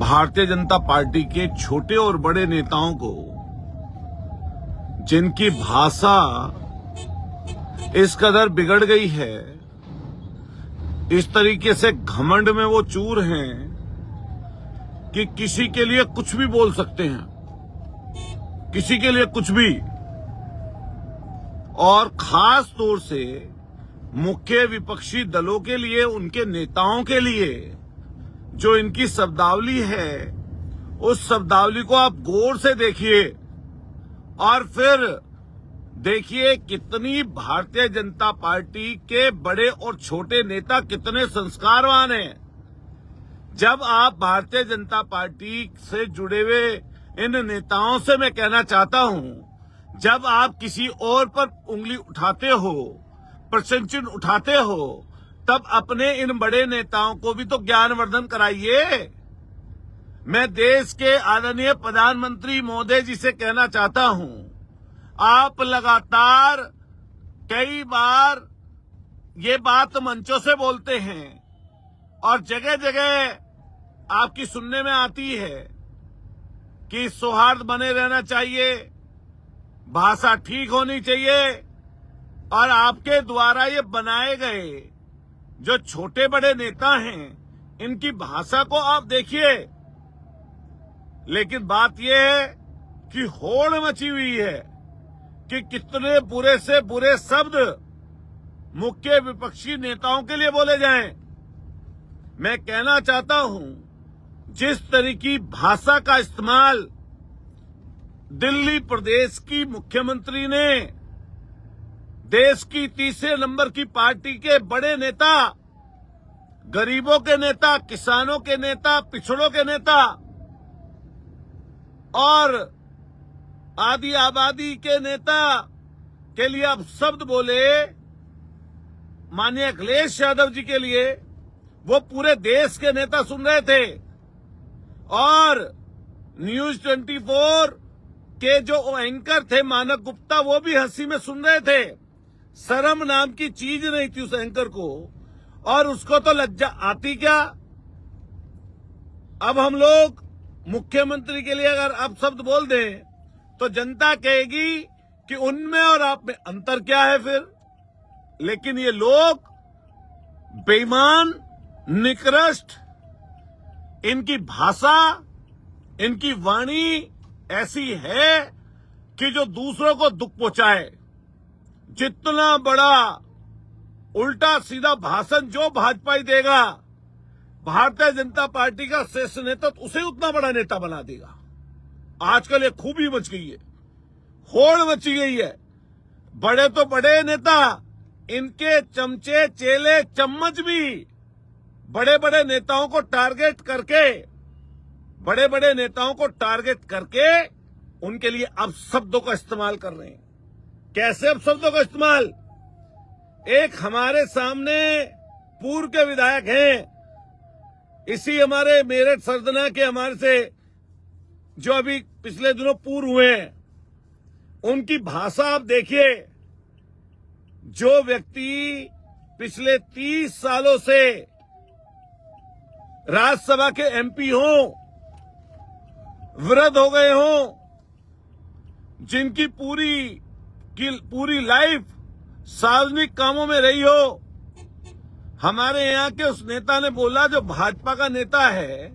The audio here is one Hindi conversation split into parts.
भारतीय जनता पार्टी के छोटे और बड़े नेताओं को, जिनकी भाषा इस कदर बिगड़ गई है, इस तरीके से घमंड में वो चूर हैं कि किसी के लिए कुछ भी बोल सकते हैं, किसी के लिए कुछ भी। और खास तौर से मुख्य विपक्षी दलों के लिए, उनके नेताओं के लिए जो इनकी शब्दावली है, उस शब्दावली को आप गौर से देखिए और फिर देखिए कितनी भारतीय जनता पार्टी के बड़े और छोटे नेता कितने संस्कारवान हैं। जब आप भारतीय जनता पार्टी से जुड़े हुए इन नेताओं से मैं कहना चाहता हूं, जब आप किसी और पर उंगली उठाते हो, प्रश्न चिन्ह उठाते हो, तब अपने इन बड़े नेताओं को भी तो ज्ञानवर्धन कराइए। मैं देश के आदरणीय प्रधानमंत्री महोदय जी से कहना चाहता हूं, आप लगातार कई बार ये बात मंचों से बोलते हैं और जगह जगह आपकी सुनने में आती है कि सौहार्द बने रहना चाहिए, भाषा ठीक होनी चाहिए, और आपके द्वारा ये बनाए गए जो छोटे बड़े नेता हैं, इनकी भाषा को आप देखिए। लेकिन बात यह है कि होड़ मची हुई है कि कितने बुरे से बुरे शब्द मुख्य विपक्षी नेताओं के लिए बोले जाएं। मैं कहना चाहता हूं, जिस तरह की भाषा का इस्तेमाल दिल्ली प्रदेश की मुख्यमंत्री ने देश की तीसरे नंबर की पार्टी के बड़े नेता, गरीबों के नेता, किसानों के नेता, पिछड़ों के नेता और आदि आबादी के नेता के लिए आप शब्द बोले, माननीय अखिलेश यादव जी के लिए, वो पूरे देश के नेता सुन रहे थे। और न्यूज 24 के जो एंकर थे मानक गुप्ता, वो भी हंसी में सुन रहे थे। शर्म नाम की चीज नहीं थी उस एंकर को, और उसको तो लज्जा आती क्या। अब हम लोग मुख्यमंत्री के लिए अगर अब शब्द बोल दें तो जनता कहेगी कि उनमें और आप में अंतर क्या है फिर। लेकिन ये लोग बेईमान, निकृष्ट, इनकी भाषा, इनकी वाणी ऐसी है कि जो दूसरों को दुख पहुंचाए। जितना बड़ा उल्टा सीधा भाषण जो भाजपा ही देगा, भारतीय जनता पार्टी का शीर्ष नेता तो उसे उतना बड़ा नेता बना देगा। आजकल ये खूबी मच गई है, होड़ मची गई है। बड़े तो बड़े नेता, इनके चमचे, चेले, चम्मच भी बड़े बड़े नेताओं को टारगेट करके, बड़े बड़े नेताओं को टारगेट करके उनके लिए अब शब्दों का इस्तेमाल कर रहे हैं। कैसे अब शब्दों का इस्तेमाल? एक हमारे सामने पूर्व के विधायक हैं, इसी हमारे मेरठ सरदना के हमारे से जो अभी पिछले दिनों पूर्व हुए हैं, उनकी भाषा आप देखिए। जो व्यक्ति पिछले 30 सालों से राज्यसभा के एमपी हों, वृद्ध हो गए हों, जिनकी पूरी लाइफ सार्वजनिक कामों में रही हो, हमारे यहाँ के उस नेता ने बोला, जो भाजपा का नेता है,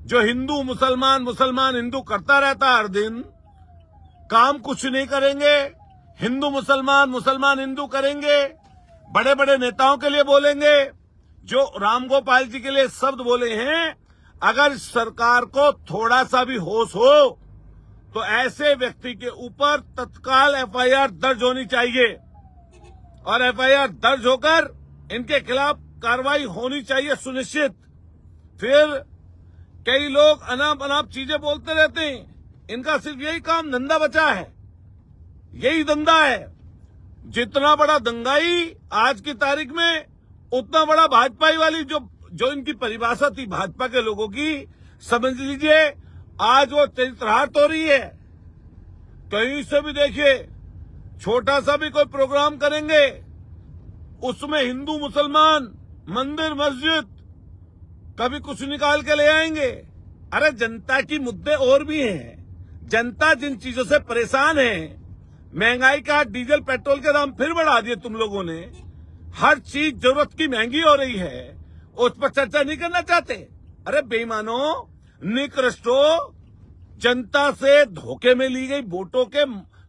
जो हिंदू मुसलमान, मुसलमान हिंदू करता रहता हर दिन, काम कुछ नहीं करेंगे, हिंदू मुसलमान, मुसलमान हिंदू करेंगे, बड़े बड़े नेताओं के लिए बोलेंगे। जो रामगोपाल जी के लिए शब्द बोले हैं, अगर सरकार को थोड़ा सा भी होश हो तो ऐसे व्यक्ति के ऊपर तत्काल एफआईआर दर्ज होनी चाहिए, और एफआईआर दर्ज होकर इनके खिलाफ कार्रवाई होनी चाहिए सुनिश्चित। फिर कई लोग अनाप अनाप चीजें बोलते रहते हैं, इनका सिर्फ यही काम धंधा बचा है, यही धंधा है। जितना बड़ा दंगाई आज की तारीख में, उतना बड़ा भाजपाई वाली जो इनकी परिभाषा थी भाजपा के लोगों की, समझ लीजिए आज वो चरित्रहार हो रही है। कहीं से भी देखिए, छोटा सा भी कोई प्रोग्राम करेंगे, उसमें हिंदू मुसलमान, मंदिर मस्जिद, कभी कुछ निकाल के ले आएंगे, अरे जनता की मुद्दे और भी हैं। जनता जिन चीजों से परेशान है, महंगाई का, डीजल पेट्रोल के दाम फिर बढ़ा दिए तुम लोगों ने, हर चीज जरूरत की महंगी हो रही है, उस पर चर्चा नहीं करना चाहते। अरे बेईमानो, निकृष्टो, जनता से धोखे में ली गई वोटों के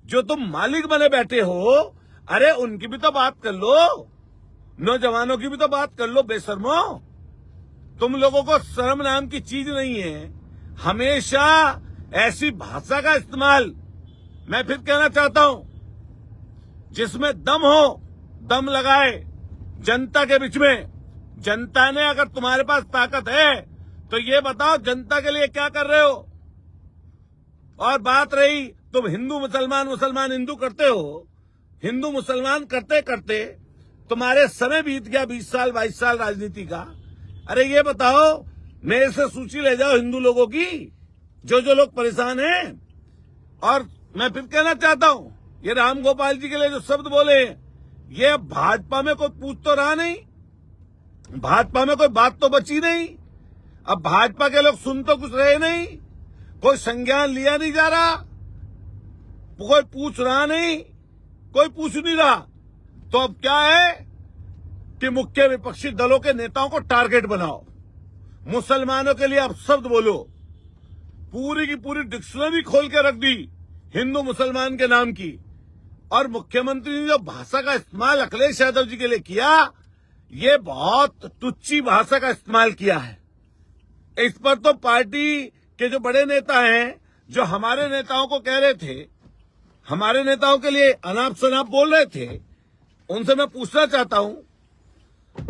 जो तुम मालिक बने बैठे हो, अरे उनकी भी तो बात कर लो, नौजवानों की भी तो बात कर लो। बेशर्मो, तुम लोगों को शर्म नाम की चीज नहीं है। हमेशा ऐसी भाषा का इस्तेमाल, मैं फिर कहना चाहता हूं, जिसमें दम हो, दम लगाए जनता के बीच में। जनता ने, अगर तुम्हारे पास ताकत है तो ये बताओ जनता के लिए क्या कर रहे हो। और बात रही, तुम हिंदू मुसलमान, मुसलमान हिंदू करते हो, हिंदू मुसलमान करते करते तुम्हारे समय बीत गया 20 साल 22 साल राजनीति का। अरे ये बताओ, मेरे से सूची ले जाओ हिंदू लोगों की, जो लोग परेशान हैं। और मैं फिर कहना चाहता हूं, ये राम गोपाल जी के लिए जो शब्द बोले, ये भाजपा में कोई पूछ तो रहा नहीं, भाजपा में कोई बात तो बची नहीं। अब भाजपा के लोग सुन तो कुछ रहे नहीं, कोई संज्ञान लिया नहीं जा रहा, कोई पूछ रहा नहीं, कोई पूछ नहीं रहा। तो अब क्या है कि मुख्य विपक्षी दलों के नेताओं को टारगेट बनाओ, मुसलमानों के लिए अब शब्द बोलो। पूरी की पूरी डिक्शनरी खोल के रख दी हिंदू मुसलमान के नाम की। और मुख्यमंत्री ने जो भाषा का इस्तेमाल अखिलेश यादव जी के लिए किया, ये बहुत तुच्छी भाषा का इस्तेमाल किया है। इस पर तो पार्टी के जो बड़े नेता हैं, जो हमारे नेताओं को कह रहे थे, हमारे नेताओं के लिए अनाप शनाप बोल रहे थे, उनसे मैं पूछना चाहता हूं,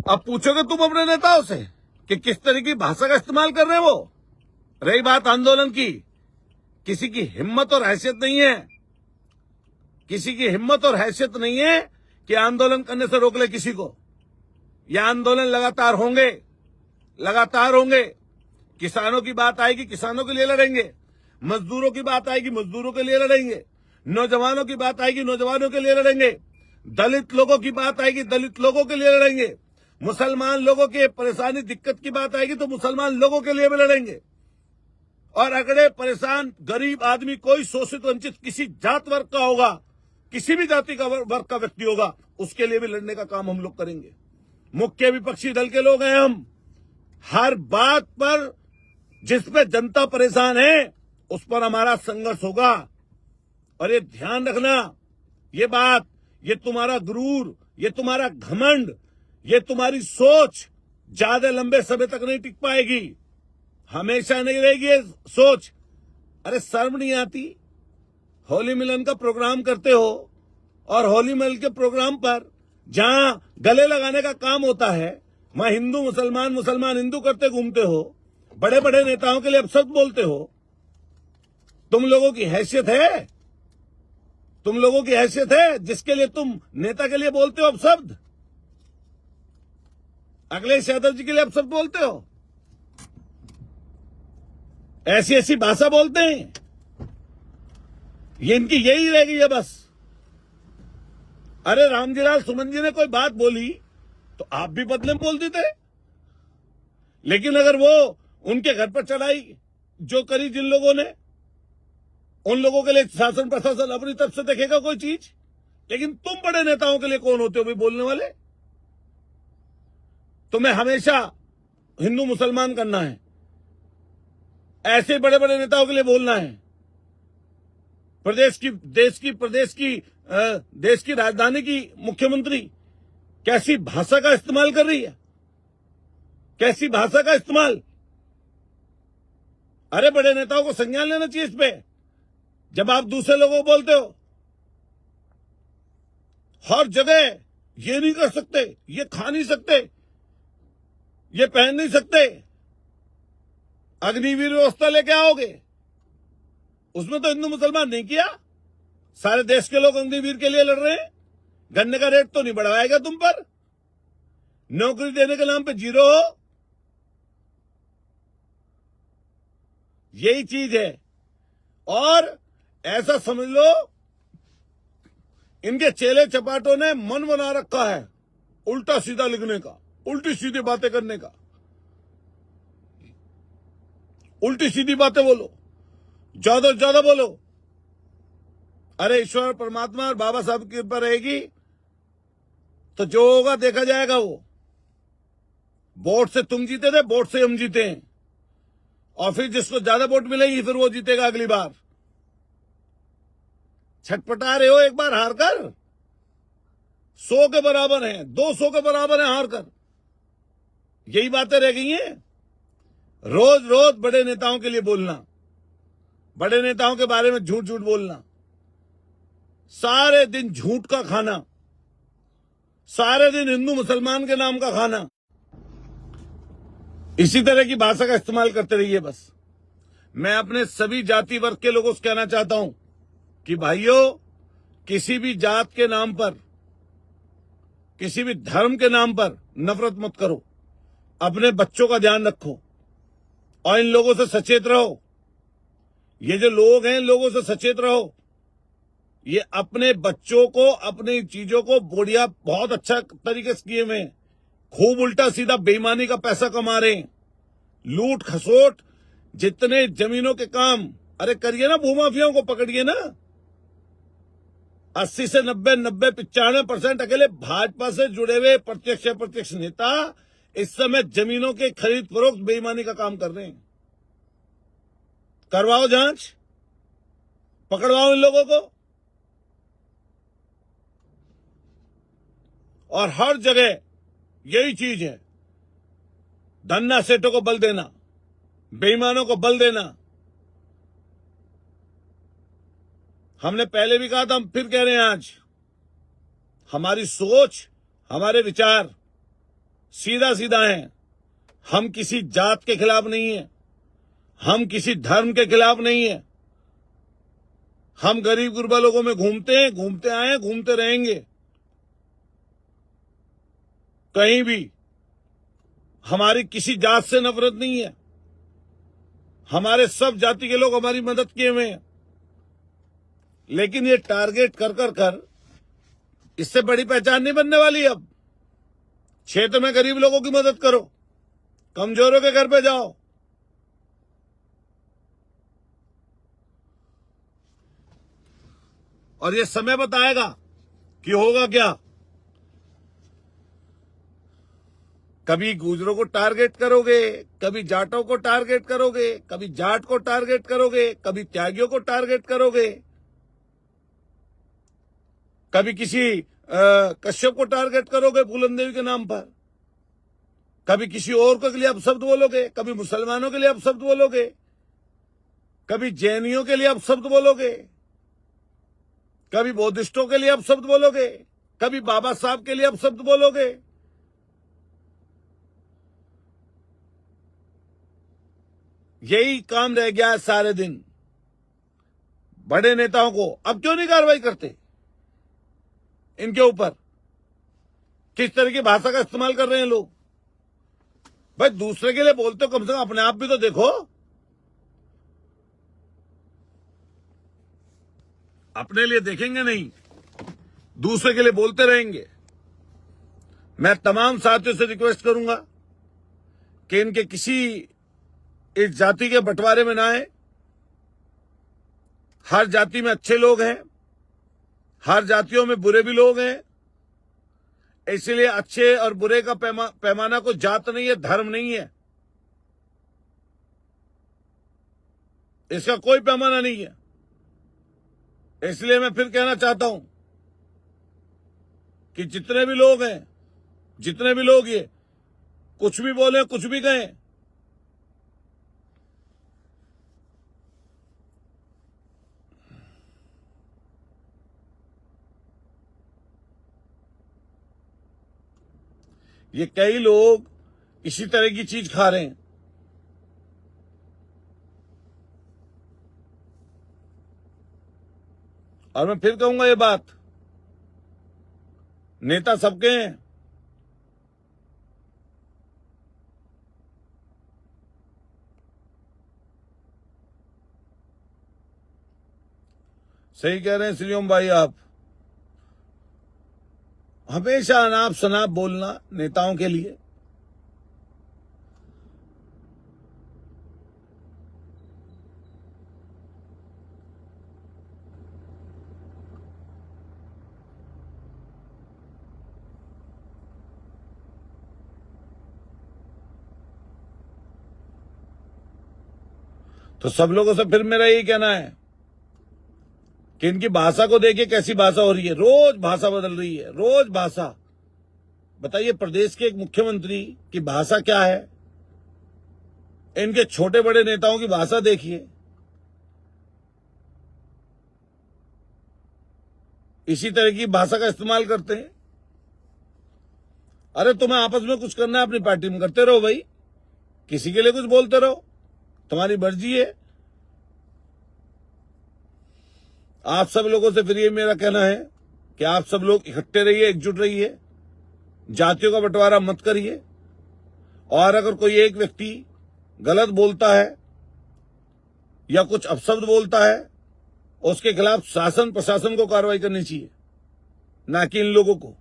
अब पूछोगे तुम अपने नेताओं से कि किस तरह की भाषा का इस्तेमाल कर रहे हैं वो। रही बात आंदोलन की, किसी की हिम्मत और हैसियत नहीं है, किसी की हिम्मत और हैसियत नहीं है कि आंदोलन करने से रोक ले किसी को। यह आंदोलन लगातार होंगे, लगातार होंगे। किसानों की बात आएगी, किसानों के लिए लड़ेंगे। मजदूरों की बात आएगी, मजदूरों के लिए लड़ेंगे। नौजवानों की बात आएगी, नौजवानों के लिए लड़ेंगे। दलित लोगों की बात आएगी, दलित लोगों के लिए लड़ेंगे। मुसलमान लोगों की परेशानी, दिक्कत की बात आएगी तो मुसलमान लोगों के लिए भी लड़ेंगे। और अगड़े परेशान गरीब आदमी, कोई शोषित वंचित किसी जात वर्ग का होगा, किसी भी जाति का वर्ग का व्यक्ति होगा, उसके लिए भी लड़ने का काम हम लोग करेंगे। मुख्य विपक्षी दल के लोग हैं हम। हर बात पर जिस पे जनता परेशान है, उस पर हमारा संघर्ष होगा। और ये ध्यान रखना, ये बात, ये तुम्हारा गुरूर, ये तुम्हारा घमंड, ये तुम्हारी सोच ज्यादा लंबे समय तक नहीं टिक पाएगी, हमेशा नहीं रहेगी ये सोच। अरे शर्म नहीं आती? होली मिलन का प्रोग्राम करते हो और होली मिलन के प्रोग्राम पर जहां गले लगाने का काम होता है, वहां हिंदू मुसलमान, मुसलमान हिंदू करते घूमते हो, बड़े बड़े नेताओं के लिए अपशब्द बोलते हो। तुम लोगों की हैसियत है? तुम लोगों की हैसियत है जिसके लिए तुम नेता के लिए बोलते हो अपशब्द? अखिलेश यादव जी के लिए अपशब्द बोलते हो? ऐसी ऐसी भाषा बोलते हैं, ये इनकी यही रह गई है बस। अरे रामजीलाल सुमन जी ने कोई बात बोली तो आप भी बदले में बोल देते। लेकिन अगर वो उनके घर पर चढ़ाई जो करी जिन लोगों ने, उन लोगों के लिए शासन प्रशासन अपनी तरफ से देखेगा कोई चीज। लेकिन तुम बड़े नेताओं के लिए कौन होते हो भी बोलने वाले? तुम्हें हमेशा हिंदू मुसलमान करना है, ऐसे बड़े बड़े नेताओं के लिए बोलना है। देश की राजधानी की मुख्यमंत्री कैसी भाषा का इस्तेमाल कर रही है, कैसी भाषा का इस्तेमाल। अरे बड़े नेताओं को संज्ञान लेना चाहिए इस पे, जब आप दूसरे लोगों को बोलते हो। हर जगह ये नहीं कर सकते, ये खा नहीं सकते, ये पहन नहीं सकते, अग्निवीर व्यवस्था लेके आओगे, उसमें तो हिंदू मुसलमान नहीं किया। सारे देश के लोग अग्निवीर के लिए लड़ रहे हैं। गन्ने का रेट तो नहीं बढ़ाएगा तुम पर, नौकरी देने के नाम पे जीरो हो। यही चीज है। और ऐसा समझ लो, इनके चेले चपाटों ने मन बना रखा है उल्टा सीधा लिखने का, उल्टी सीधी बातें करने का। उल्टी सीधी बातें बोलो, ज्यादा से ज्यादा बोलो। अरे ईश्वर परमात्मा और बाबा साहब की कृपा रहेगी तो जो होगा देखा जाएगा। वो वोट से तुम जीते थे, वोट से हम जीते हैं, और फिर जिसको ज्यादा वोट मिलेगी फिर वो जीतेगा अगली बार। छटपटा रहे हो एक बार हार कर, 100 के बराबर है, 200 के बराबर है हार कर। यही बातें रह गई हैं। रोज रोज बड़े नेताओं के लिए बोलना, बड़े नेताओं के बारे में झूठ झूठ बोलना, सारे दिन झूठ का खाना, सारे दिन हिंदू मुसलमान के नाम का खाना, इसी तरह की भाषा का इस्तेमाल करते रहिए बस। मैं अपने सभी जाति वर्ग के लोगों से कहना चाहता हूं कि भाइयों, किसी भी जात के नाम पर, किसी भी धर्म के नाम पर नफरत मत करो। अपने बच्चों का ध्यान रखो और इन लोगों से सचेत रहो। ये जो लोग हैं, इन लोगों से सचेत रहो। ये अपने बच्चों को, अपनी चीजों को बढ़िया, बहुत अच्छा तरीके से किए हुए हैं। खूब उल्टा सीधा बेईमानी का पैसा कमा रहे हैं, लूट खसोट, जितने जमीनों के काम। अरे करिए ना, भूमाफियाओं को पकड़िए ना। 80 से 90, 95% अकेले भाजपा से जुड़े हुए प्रत्यक्ष नेता इस समय जमीनों के खरीद फरोख्त बेईमानी का काम कर रहे हैं। करवाओ जांच, पकड़वाओ इन लोगों को। और हर जगह यही चीज है, धन्ना सेठों को बल देना, बेईमानों को बल देना। हमने पहले भी कहा था, हम फिर कह रहे हैं आज, हमारी सोच, हमारे विचार सीधा सीधा है। हम किसी जात के खिलाफ नहीं है, हम किसी धर्म के खिलाफ नहीं है। हम गरीब गुरबा लोगों में घूमते हैं, घूमते आए हैं, घूमते रहेंगे। कहीं भी हमारी किसी जात से नफरत नहीं है। हमारे सब जाति के लोग हमारी मदद किए हुए हैं। लेकिन ये टारगेट कर इससे बड़ी पहचान नहीं बनने वाली। अब क्षेत्र में गरीब लोगों की मदद करो, कमजोरों के घर पे जाओ। और ये समय बताएगा कि होगा क्या। कभी गुजरों को टारगेट करोगे, कभी जाटों को टारगेट करोगे, कभी जाट को टारगेट करोगे, कभी त्यागियों को टारगेट करोगे, कभी किसी कश्यप को टारगेट करोगे फूलन देवी के नाम पर, कभी किसी और के लिए अपशब्द बोलोगे, कभी मुसलमानों के लिए अपशब्द बोलोगे, कभी जैनियों के लिए अपशब्द बोलोगे, कभी बौद्धिस्टों के लिए अपशब्द बोलोगे, कभी बाबा साहब के लिए अपशब्द बोलोगे। यही काम रह गया है सारे दिन बड़े नेताओं को। अब क्यों नहीं कार्रवाई करते इनके ऊपर? किस तरह की भाषा का इस्तेमाल कर रहे हैं लोग। भाई दूसरे के लिए बोलते हो, कम से कम अपने आप भी तो देखो। अपने लिए देखेंगे नहीं, दूसरे के लिए बोलते रहेंगे। मैं तमाम साथियों से रिक्वेस्ट करूंगा कि इनके किसी इस जाति के बंटवारे में ना आए। हर जाति में अच्छे लोग हैं, हर जातियों में बुरे भी लोग हैं। इसलिए अच्छे और बुरे का पैमाना कोई जात नहीं है, धर्म नहीं है, इसका कोई पैमाना नहीं है। इसलिए मैं फिर कहना चाहता हूं कि जितने भी लोग हैं, जितने भी लोग ये कुछ भी बोले, कुछ भी कहें, ये कई लोग इसी तरह की चीज खा रहे हैं। और मैं फिर कहूंगा ये बात, नेता सबके हैं, सही कह रहे हैं श्रीओम भाई। आप हमेशा अनाप शनाप बोलना नेताओं के लिए, तो सब लोगों से फिर मेरा यही कहना है कि इनकी भाषा को देखिए कैसी भाषा हो रही है, रोज भाषा बदल रही है, रोज भाषा। बताइए प्रदेश के एक मुख्यमंत्री की भाषा क्या है, इनके छोटे बड़े नेताओं की भाषा देखिए। इसी तरह की भाषा का इस्तेमाल करते हैं। अरे तुम्हें आपस में कुछ करना है अपनी पार्टी में करते रहो भाई, किसी के लिए कुछ बोलते रहो, तुम्हारी मर्जी है। आप सब लोगों से फिर ये मेरा कहना है कि आप सब लोग इकट्ठे रहिए, एकजुट रहिए, जातियों का बंटवारा मत करिए। और अगर कोई एक व्यक्ति गलत बोलता है या कुछ अपशब्द बोलता है, उसके खिलाफ शासन प्रशासन को कार्रवाई करनी चाहिए, ना कि इन लोगों को।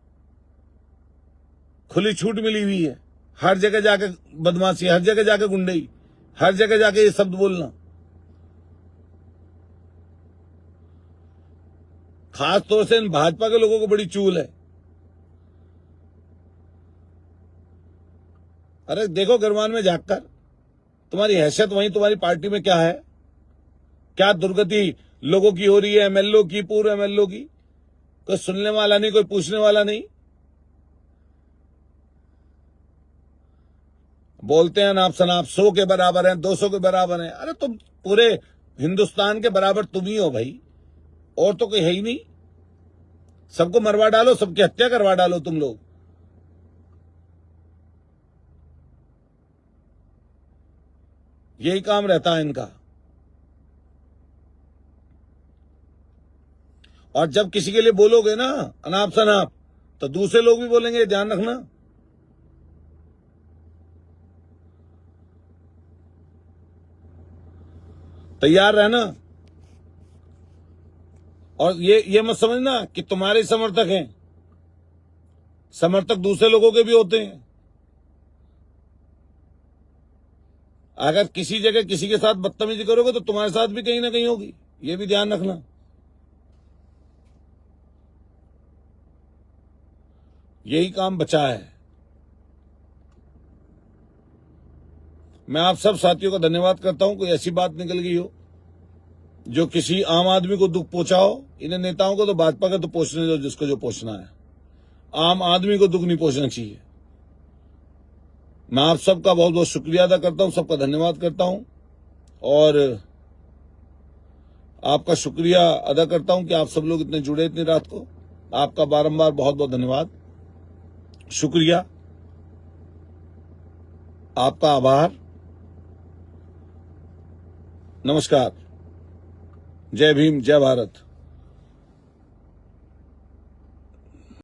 खुली छूट मिली हुई है, हर जगह जाके बदमाशी, हर जगह जाके गुंडई, हर जगह जाके ये शब्द बोलना। खास तौर से इन भाजपा के लोगों को बड़ी चूल है। अरे देखो गिरवान में जाकर, तुम्हारी हैसियत वहीं तुम्हारी पार्टी में क्या है, क्या दुर्गति लोगों की हो रही है, एमएलओ की, पूर्व एमएलओ की। कोई सुनने वाला नहीं, कोई पूछने वाला नहीं। बोलते हैं नाप शनाप 100 के बराबर हैं, 200 के बराबर हैं। अरे तुम पूरे हिंदुस्तान के बराबर तुम ही हो भाई, और तो कोई है ही नहीं। सबको मरवा डालो, सबकी हत्या करवा डालो तुम लोग। यही काम रहता है इनका। और जब किसी के लिए बोलोगे ना अनाप शनाप, तो दूसरे लोग भी बोलेंगे, ध्यान रखना। तैयार रहना। और ये मत समझना कि तुम्हारे समर्थक हैं, समर्थक दूसरे लोगों के भी होते हैं। अगर किसी जगह किसी के साथ बदतमीजी करोगे तो तुम्हारे साथ भी कहीं ना कहीं होगी, ये भी ध्यान रखना। यही काम बचा है। मैं आप सब साथियों का धन्यवाद करता हूं। कोई ऐसी बात निकल गई हो जो किसी आम आदमी को दुख पहुंचा हो, इन्हें नेताओं को तो भाजपा का तो पहुंचने दो, जिसको जो पहुंचना है। आम आदमी को दुख नहीं पहुंचना चाहिए। मैं आप सबका बहुत बहुत शुक्रिया अदा करता हूं, सबका धन्यवाद करता हूं, और आपका शुक्रिया अदा करता हूं कि आप सब लोग इतने जुड़े इतनी रात को। आपका बारंबार बहुत बहुत धन्यवाद, शुक्रिया, आपका आभार। नमस्कार, जय भीम, जय भारत।